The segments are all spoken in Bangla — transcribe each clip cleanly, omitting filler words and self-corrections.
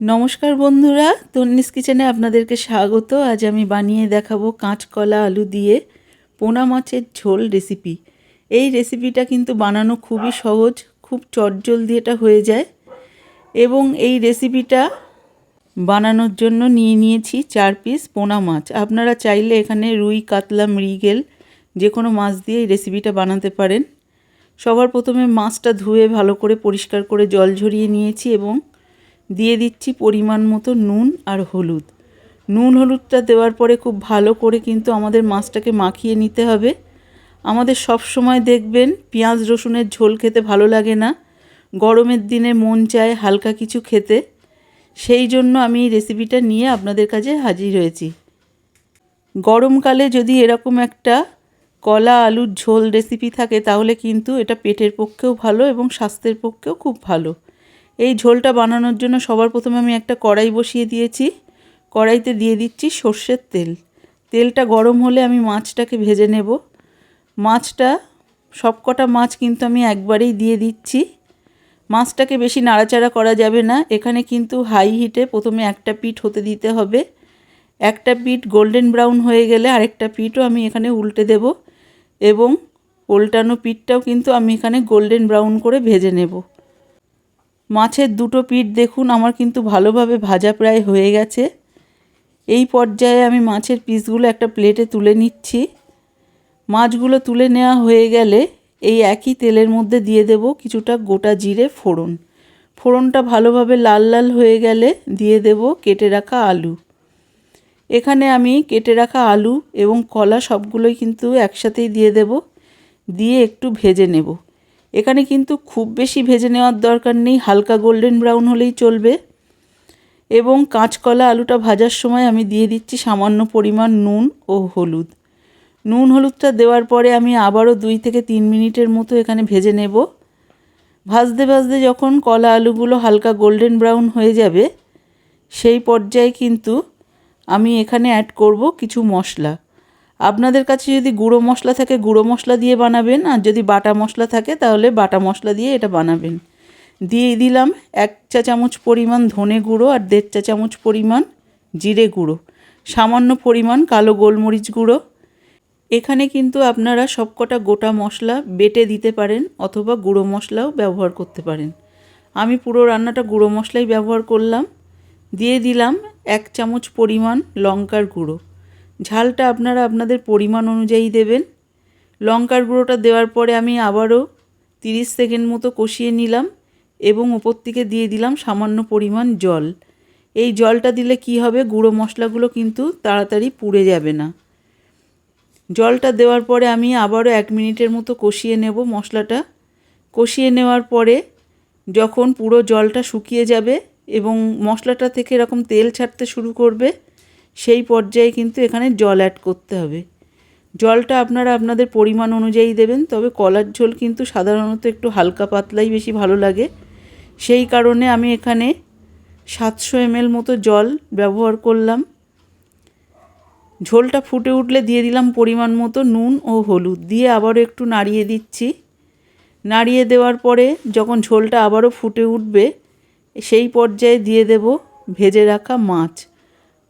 নমস্কার বন্ধুরা, তন্নিস কিচেনে আপনাদেরকে স্বাগত। আজ আমি বানিয়ে দেখাবো কাঁচকলা আলু দিয়ে পোনা মাছের ঝোল রেসিপি। এই রেসিপিটা কিন্তু বানানো খুবই সহজ, খুব চটজলদি এটা হয়ে যায়। এবং এই রেসিপিটা বানানোর জন্য নিয়ে নিয়েছি 4 পিস পোনা মাছ। আপনারা চাইলে এখানে রুই, কাতলা, মৃগেল যে কোনো মাছ দিয়ে এই রেসিপিটা বানাতে পারেন। সবার প্রথমে মাছটা ধুয়ে ভালো করে পরিষ্কার করে জল ঝরিয়ে নিয়েছি এবং দিয়ে দিচ্ছি পরিমাণ মতো নুন আর হলুদ। নুন হলুদটা দেওয়ার পরে খুব ভালো করে কিন্তু আমাদের মাছটাকে মাখিয়ে নিতে হবে। আমাদের সব সময় দেখবেন পেঁয়াজ রসুনের ঝোল খেতে ভালো লাগে না, গরমের দিনে মন চায় হালকা কিছু খেতে। সেই জন্য আমি এই রেসিপিটা নিয়ে আপনাদের কাছে হাজির হয়েছি। গরমকালে যদি এরকম একটা কলা আলুর ঝোল রেসিপি থাকে তাহলে কিন্তু এটা পেটের পক্ষেও ভালো এবং স্বাস্থ্যের পক্ষেও খুব ভালো। এই ঝোলটা বানানোর জন্য সবার প্রথমে আমি একটা কড়াই বসিয়ে দিয়েছি। কড়াইতে দিয়ে দিচ্ছি সর্ষের তেল। তেলটা গরম হলে আমি মাছটাকে ভেজে নেব। মাছটা সবকটা মাছ কিন্তু আমি একবারেই দিয়ে দিচ্ছি। মাছটাকে বেশি নাড়াচাড়া করা যাবে না। এখানে কিন্তু হাই হিটে প্রথমে একটা পিঠ হতে দিতে হবে। একটা পিঠ গোল্ডেন ব্রাউন হয়ে গেলে আরেকটা পিঠও আমি এখানে উল্টে দেব এবং উল্টানো পিঠটাও কিন্তু আমি এখানে গোল্ডেন ব্রাউন করে ভেজে নেব। মাছের দুটো পিঠ দেখুন আমার কিন্তু ভালোভাবে ভাজা প্রায় হয়ে গেছে। এই পর্যায়ে আমি মাছের পিসগুলো একটা প্লেটে তুলে নিচ্ছি। মাছগুলো তুলে নেওয়া হয়ে গেলে এই একই তেলের মধ্যে দিয়ে দেব কিছুটা গোটা জিরে ফোড়ন। ফোড়নটা ভালোভাবে লাল লাল হয়ে গেলে দিয়ে দেব কেটে রাখা আলু। এখানে আমি কেটে রাখা আলু এবং কলা সবগুলোই কিন্তু একসাথেই দিয়ে দেব, দিয়ে একটু ভেজে নেব। এখানে কিন্তু খুব বেশি ভেজে নেওয়ার দরকার নেই, হালকা গোল্ডেন ব্রাউন হলেই চলবে। এবং কাঁচকলা আলুটা ভাজার সময় আমি দিয়ে দিচ্ছি সামান্য পরিমাণ নুন ও হলুদ। নুন হলুদটা দেওয়ার পরে আমি আবারও 2 থেকে 3 মিনিটের মতো এখানে ভেজে নেব। ভাজতে ভাজতে যখন কলা আলুগুলো হালকা গোল্ডেন ব্রাউন হয়ে যাবে সেই পর্যায়ে কিন্তু আমি এখানে অ্যাড করব কিছু মশলা। আপনাদের কাছে যদি গুঁড়ো মশলা থাকে গুঁড়ো মশলা দিয়ে বানাবেন, আর যদি বাটা মশলা থাকে তাহলে বাটা মশলা দিয়ে এটা বানাবেন। দিয়ে দিলাম 1 চা চামচ পরিমাণ ধনে গুঁড়ো আর 1.5 চা চামচ পরিমাণ জিরে গুঁড়ো, সামান্য পরিমাণ কালো গোলমরিচ গুঁড়ো। এখানে কিন্তু আপনারা সবকটা গোটা মশলা বেটে দিতে পারেন অথবা গুঁড়ো মশলাও ব্যবহার করতে পারেন। আমি পুরো রান্নাটা গুঁড়ো মশলাই ব্যবহার করলাম। দিয়ে দিলাম 1 চামচ পরিমাণ লঙ্কার গুঁড়ো। ঝালটা আপনারা আপনাদের পরিমাণ অনুযায়ী দেবেন। লঙ্কার গুঁড়োটা দেওয়ার পরে আমি আবারও 30 সেকেন্ড মতো কষিয়ে নিলাম এবং উপর থেকে দিয়ে দিলাম সামান্য পরিমাণ জল। এই জলটা দিলে কি হবে, গুঁড়ো মশলাগুলো কিন্তু তাড়াতাড়ি পুড়ে যাবে না। জলটা দেওয়ার পরে আমি আবারও 1 মিনিটের মতো কষিয়ে নেব মশলাটা। কষিয়ে নেওয়ার পরে যখন পুরো জলটা শুকিয়ে যাবে এবং মশলাটা থেকে এরকম তেল ছাড়তে শুরু করবে সেই পর্যায়ে কিন্তু এখানে জল অ্যাড করতে হবে। জলটা আপনারা আপনাদের পরিমাণ অনুযায়ী দেবেন, তবে কলার ঝোল কিন্তু সাধারণত একটু হালকা পাতলাই বেশি ভালো লাগে। সেই কারণে আমি এখানে 700 ml মতো জল ব্যবহার করলাম। ঝোলটা ফুটে উঠলে দিয়ে দিলাম পরিমাণ মতো নুন ও হলুদ, দিয়ে আবারও একটু নাড়িয়ে দিচ্ছি। নাড়িয়ে দেওয়ার পরে যখন ঝোলটা আবারও ফুটে উঠবে সেই পর্যায়ে দিয়ে দেব ভেজে রাখা মাছ।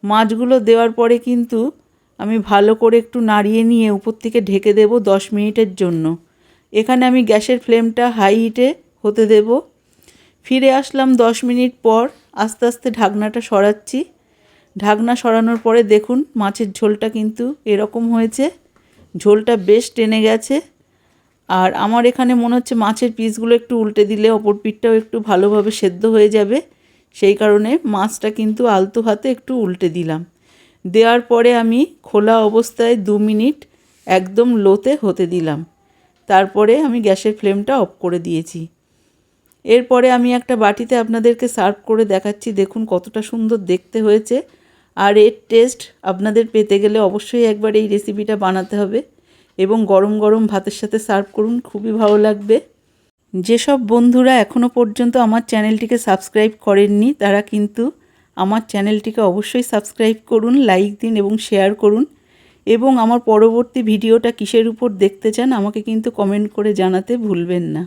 মাছগুলো দেওয়ার পরে কিন্তু আমি ভালো করে একটু নাড়িয়ে নিয়ে উপর থেকে ঢেকে দেব 10 মিনিটের জন্য। এখানে আমি গ্যাসের ফ্লেমটা হাই হিটে হতে দেব। ফিরে আসলাম 10 মিনিট পর। আস্তে আস্তে ঢাকনাটা সরাচ্ছি। ঢাকনা সরানোর পরে দেখুন মাছের ঝোলটা কিন্তু এরকম হয়েছে। ঝোলটা বেশ টেনে গেছে। আর আমার এখানে মনে হচ্ছে মাছের পিসগুলো একটু উল্টে দিলে অপর পিঠটাও একটু ভালোভাবে সেদ্ধ হয়ে যাবে। সেই কারণে মাছটা কিন্তু আলতো হাতে একটু উল্টে দিলাম। দেওয়ার পরে আমি খোলা অবস্থায় 2 মিনিট একদম লোতে হতে দিলাম। তারপরে আমি গ্যাসের ফ্লেমটা অফ করে দিয়েছি। এরপরে আমি একটা বাটিতে আপনাদেরকে সার্ভ করে দেখাচ্ছি। দেখুন কতটা সুন্দর দেখতে হয়েছে। আর এর টেস্ট আপনাদের পেতে গেলে অবশ্যই একবার এই রেসিপিটা বানাতে হবে এবং গরম গরম ভাতের সাথে সার্ভ করুন, খুবই ভালো লাগবে। যেসব বন্ধুরা এখনও পর্যন্ত আমার চ্যানেলটিকে সাবস্ক্রাইব করেননি তারা কিন্তু আমার চ্যানেলটিকে অবশ্যই সাবস্ক্রাইব করুন, লাইক দিন এবং শেয়ার করুন। এবং আমার পরবর্তী ভিডিওটা কিসের উপর দেখতে চান আমাকে কিন্তু কমেন্ট করে জানাতে ভুলবেন না।